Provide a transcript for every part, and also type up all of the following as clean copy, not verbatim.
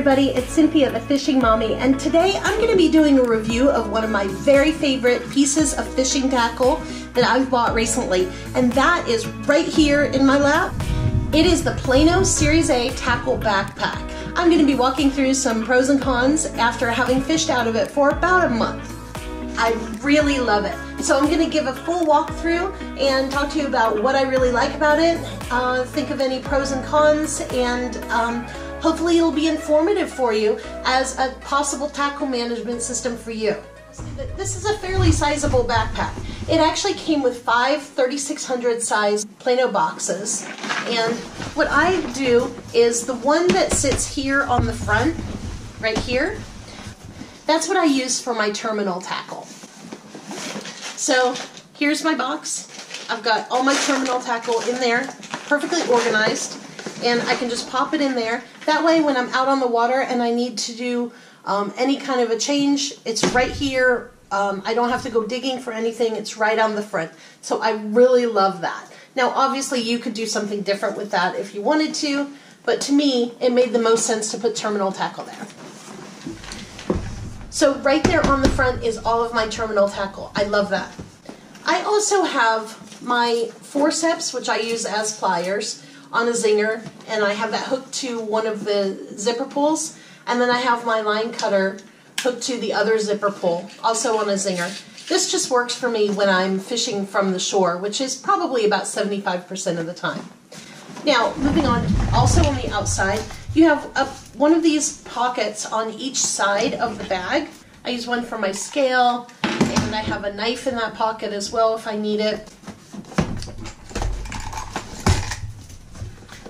everybody, it's Cynthia the Fishing Mommy, and today I'm going to be doing a review of one of my very favorite pieces of fishing tackle that I've bought recently, and that is right here in my lap. It is the Plano Series A Tackle Backpack. I'm going to be walking through some pros and cons after having fished out of it for about a month. I really love it. So I'm going to give a full walkthrough and talk to you about what I really like about it, think of any pros and cons, and hopefully it'll be informative for you as a possible tackle management system for you. This is a fairly sizable backpack. It actually came with 5 3600 size Plano boxes, and what I do is the one that sits here on the front, right here, that's what I use for my terminal tackle. So here's my box. I've got all my terminal tackle in there, perfectly organized, and I can just pop it in there. That way when I'm out on the water and I need to do any kind of a change, it's right here. I don't have to go digging for anything. It's right on the front. So I really love that. Now obviously you could do something different with that if you wanted to, but to me it made the most sense to put terminal tackle there. So right there on the front is all of my terminal tackle. I love that. I also have my Forceps, which I use as pliers, on a zinger, and I have that hooked to one of the zipper pulls, and then I have my line cutter hooked to the other zipper pull, also on a zinger. This just works for me when I'm fishing from the shore, which is probably about 75% of the time. Now, moving on, also on the outside, you have one of these pockets on each side of the bag. I use one for my scale, and I have a knife in that pocket as well if I need it.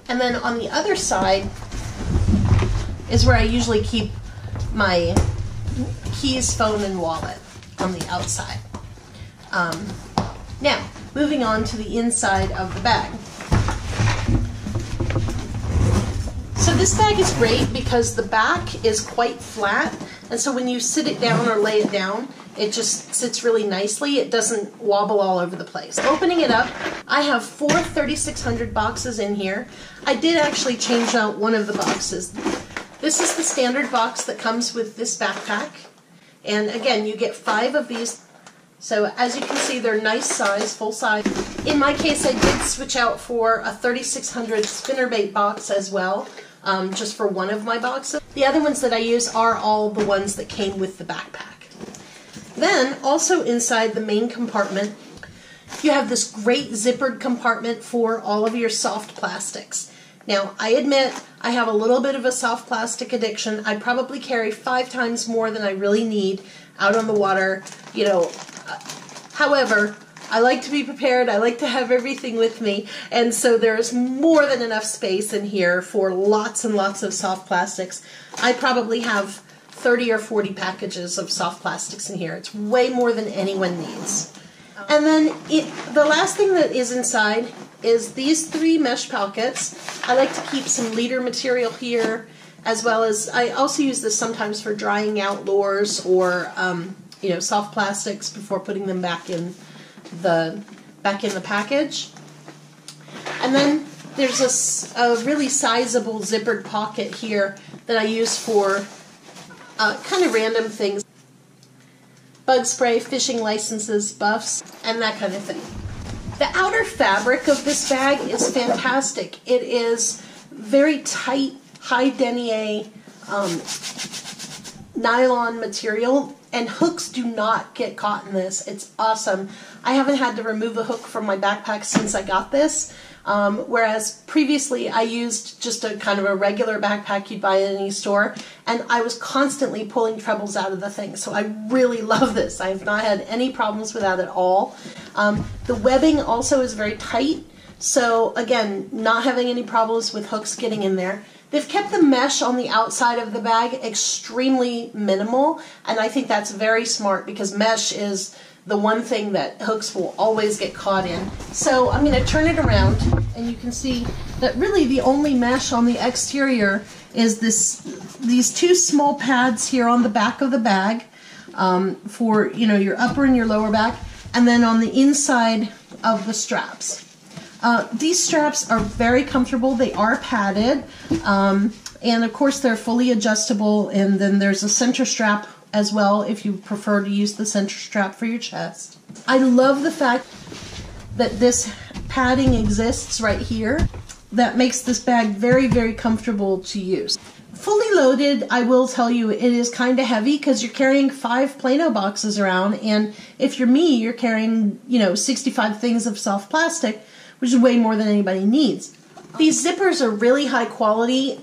And then on the other side is where I usually keep my keys, phone, and wallet, on the outside. Now, moving on to the inside of the bag. So this bag is great because the back is quite flat, and so when you sit it down or lay it down, it just sits really nicely. It doesn't wobble all over the place. Opening it up, I have 4 3600 boxes in here. I did actually change out one of the boxes. This is the standard box that comes with this backpack, and again you get 5 of these. So as you can see, they're nice size, full size. In my case, I did switch out for a 3600 spinnerbait box as well, just for one of my boxes. The other ones that I use are all the ones that came with the backpack. Then, also inside the main compartment, you have this great zippered compartment for all of your soft plastics. Now, I admit I have a little bit of a soft plastic addiction. I probably carry 5 times more than I really need out on the water, you know. However, I like to be prepared. I like to have everything with me, and so there's more than enough space in here for lots and lots of soft plastics. I probably have 30 or 40 packages of soft plastics in here. It's way more than anyone needs. And then the last thing that is inside is these 3 mesh pockets. I like to keep some leader material here, as well as I also use this sometimes for drying out lures or you know, soft plastics before putting them back in the package. And then there's a really sizable zippered pocket here that I use for kind of random things. Bug spray, fishing licenses, buffs, and that kind of thing. The outer fabric of this bag is fantastic. It is very tight, high denier nylon material, and hooks do not get caught in this. It's awesome. I haven't had to remove a hook from my backpack since I got this, whereas previously I used just a kind of a regular backpack you'd buy at any store, and I was constantly pulling trebles out of the thing. So I really love this. I have not had any problems with that at all. The webbing also is very tight, so again, not having any problems with hooks getting in there. They've kept the mesh on the outside of the bag extremely minimal, and I think that's very smart because mesh is the one thing that hooks will always get caught in. So I'm going to turn it around, and you can see that really the only mesh on the exterior is these 2 small pads here on the back of the bag for, you know, your upper and your lower back, and then on the inside of the straps. These straps are very comfortable. They are padded. And of course they're fully adjustable, and then there's a center strap as well if you prefer to use the center strap for your chest. I love the fact that this padding exists right here. That makes this bag very, very comfortable to use. Fully loaded, I will tell you, it is kind of heavy because you're carrying 5 Plano boxes around, and if you're me, you're carrying, 65 things of soft plastic, which is way more than anybody needs. These zippers are really high quality,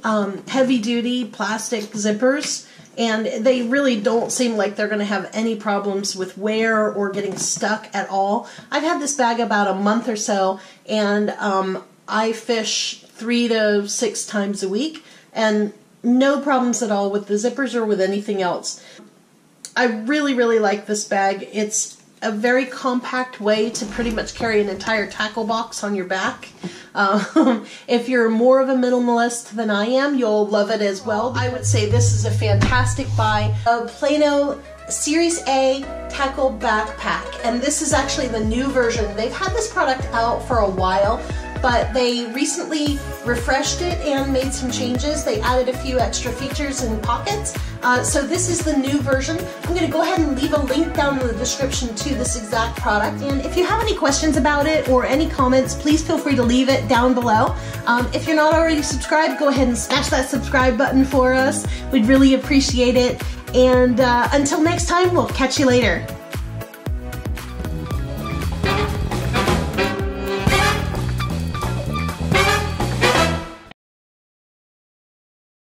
heavy duty plastic zippers, and they really don't seem like they're going to have any problems with wear or getting stuck at all. I've had this bag about a month or so, and I fish 3 to 6 times a week, and no problems at all with the zippers or with anything else. I really, really like this bag. It's a very compact way to pretty much carry an entire tackle box on your back. If you're more of a minimalist than I am, you'll love it as well. I would say this is a fantastic buy. A Plano Series A tackle backpack, and this is actually the new version. They've had this product out for a while, but they recently refreshed it and made some changes. They added a few extra features and pockets. So this is the new version. I'm gonna go ahead and leave a link down in the description to this exact product. And if you have any questions about it or any comments, please feel free to leave it down below. If you're not already subscribed, go ahead and smash that subscribe button for us. We'd really appreciate it. And until next time, we'll catch you later.